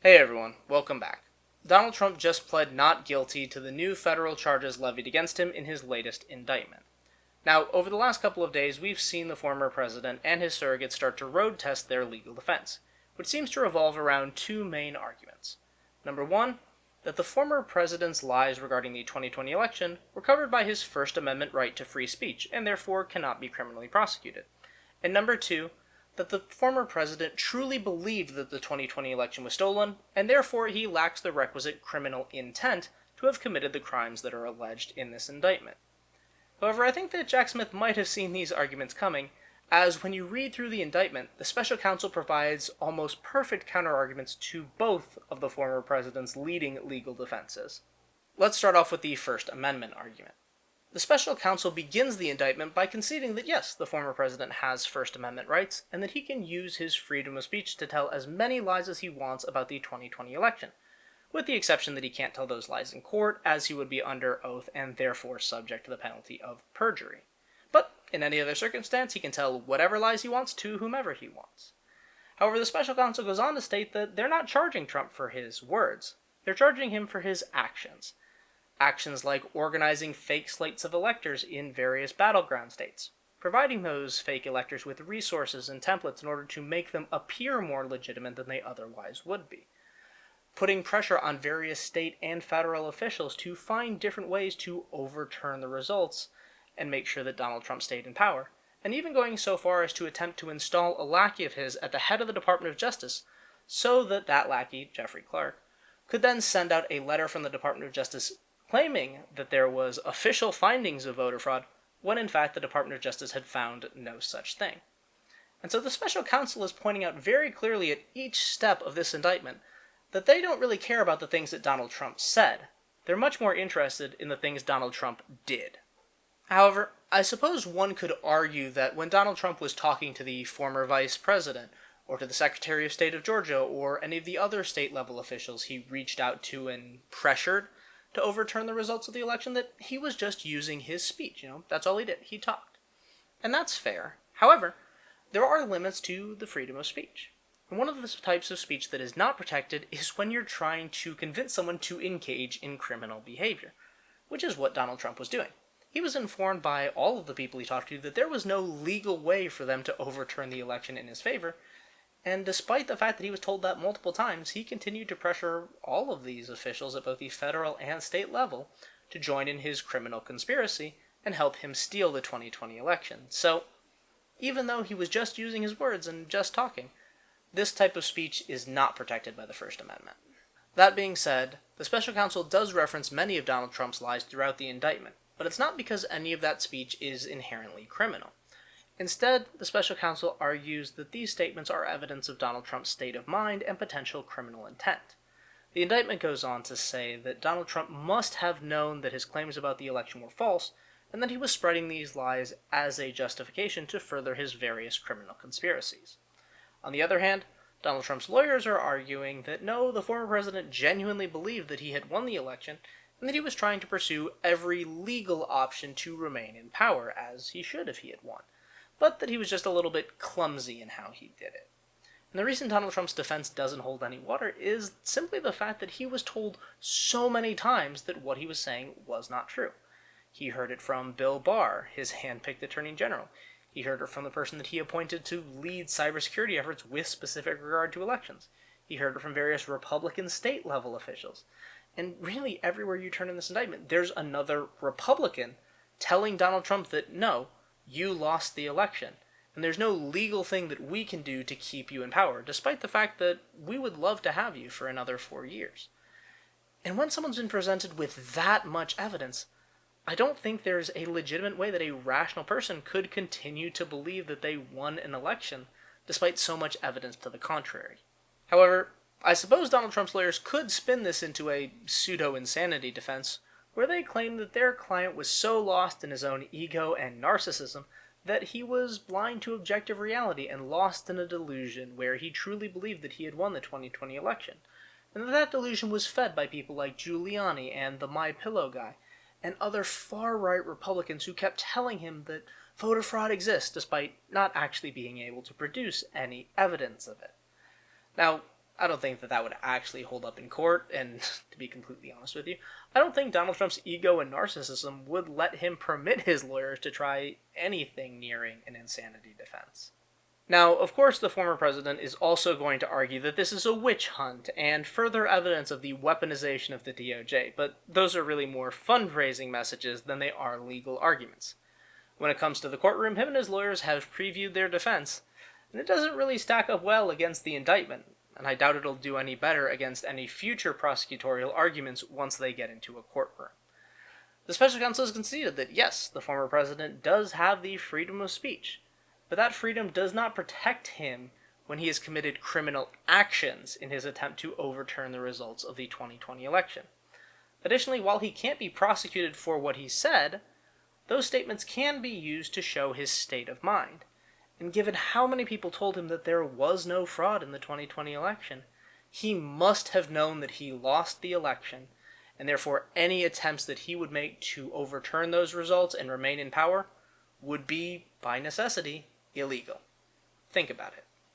Hey everyone, welcome back. Donald Trump just pled not guilty to the new federal charges levied against him in his latest indictment. Now, over the last couple of days, we've seen the former president and his surrogates start to road test their legal defense, which seems to revolve around two main arguments. Number one, that the former president's lies regarding the 2020 election were covered by his First Amendment right to free speech and therefore cannot be criminally prosecuted. And number two, that the former president truly believed that the 2020 election was stolen, and therefore he lacks the requisite criminal intent to have committed the crimes that are alleged in this indictment. However, I think that Jack Smith might have seen these arguments coming, as when you read through the indictment, the special counsel provides almost perfect counterarguments to both of the former president's leading legal defenses. Let's start off with the First Amendment argument. The special counsel begins the indictment by conceding that yes, the former president has First Amendment rights, and that he can use his freedom of speech to tell as many lies as he wants about the 2020 election, with the exception that he can't tell those lies in court, as he would be under oath and therefore subject to the penalty of perjury. But in any other circumstance, he can tell whatever lies he wants to whomever he wants. However, the special counsel goes on to state that they're not charging Trump for his words, they're charging him for his actions. Actions like organizing fake slates of electors in various battleground states, providing those fake electors with resources and templates in order to make them appear more legitimate than they otherwise would be, putting pressure on various state and federal officials to find different ways to overturn the results and make sure that Donald Trump stayed in power, and even going so far as to attempt to install a lackey of his at the head of the Department of Justice so that that lackey, Jeffrey Clark, could then send out a letter from the Department of Justice claiming that there was official findings of voter fraud, when in fact the Department of Justice had found no such thing. And so the special counsel is pointing out very clearly at each step of this indictment that they don't really care about the things that Donald Trump said. They're much more interested in the things Donald Trump did. However, I suppose one could argue that when Donald Trump was talking to the former vice president, or to the Secretary of State of Georgia, or any of the other state-level officials he reached out to and pressured to overturn the results of the election, that he was just using his speech. That's all he did. He talked. And that's fair. However, there are limits to the freedom of speech. And one of the types of speech that is not protected is when you're trying to convince someone to engage in criminal behavior, which is what Donald Trump was doing. He was informed by all of the people he talked to that there was no legal way for them to overturn the election in his favor, and despite the fact that he was told that multiple times, he continued to pressure all of these officials at both the federal and state level to join in his criminal conspiracy and help him steal the 2020 election. So, even though he was just using his words and just talking, this type of speech is not protected by the First Amendment. That being said, the special counsel does reference many of Donald Trump's lies throughout the indictment, but it's not because any of that speech is inherently criminal. Instead, the special counsel argues that these statements are evidence of Donald Trump's state of mind and potential criminal intent. The indictment goes on to say that Donald Trump must have known that his claims about the election were false, and that he was spreading these lies as a justification to further his various criminal conspiracies. On the other hand, Donald Trump's lawyers are arguing that no, the former president genuinely believed that he had won the election, and that he was trying to pursue every legal option to remain in power, as he should if he had won, but that he was just a little bit clumsy in how he did it. And the reason Donald Trump's defense doesn't hold any water is simply the fact that he was told so many times that what he was saying was not true. He heard it from Bill Barr, his hand-picked attorney general. He heard it from the person that he appointed to lead cybersecurity efforts with specific regard to elections. He heard it from various Republican state-level officials. And really, everywhere you turn in this indictment, there's another Republican telling Donald Trump that, no, you lost the election, and there's no legal thing that we can do to keep you in power, despite the fact that we would love to have you for another 4 years. And when someone's been presented with that much evidence, I don't think there's a legitimate way that a rational person could continue to believe that they won an election, despite so much evidence to the contrary. However, I suppose Donald Trump's lawyers could spin this into a pseudo-insanity defense, where they claim that their client was so lost in his own ego and narcissism that he was blind to objective reality and lost in a delusion where he truly believed that he had won the 2020 election, and that delusion was fed by people like Giuliani and the My Pillow guy, and other far-right Republicans who kept telling him that voter fraud exists despite not actually being able to produce any evidence of it. Now, I don't think that would actually hold up in court, and to be completely honest with you, I don't think Donald Trump's ego and narcissism would let him permit his lawyers to try anything nearing an insanity defense. Now, of course, the former president is also going to argue that this is a witch hunt and further evidence of the weaponization of the DOJ, but those are really more fundraising messages than they are legal arguments. When it comes to the courtroom, him and his lawyers have previewed their defense, and it doesn't really stack up well against the indictment, and I doubt it'll do any better against any future prosecutorial arguments once they get into a courtroom. The special counsel has conceded that yes, the former president does have the freedom of speech, but that freedom does not protect him when he has committed criminal actions in his attempt to overturn the results of the 2020 election. Additionally, while he can't be prosecuted for what he said, those statements can be used to show his state of mind. And given how many people told him that there was no fraud in the 2020 election, he must have known that he lost the election, and therefore any attempts that he would make to overturn those results and remain in power would be, by necessity, illegal. Think about it.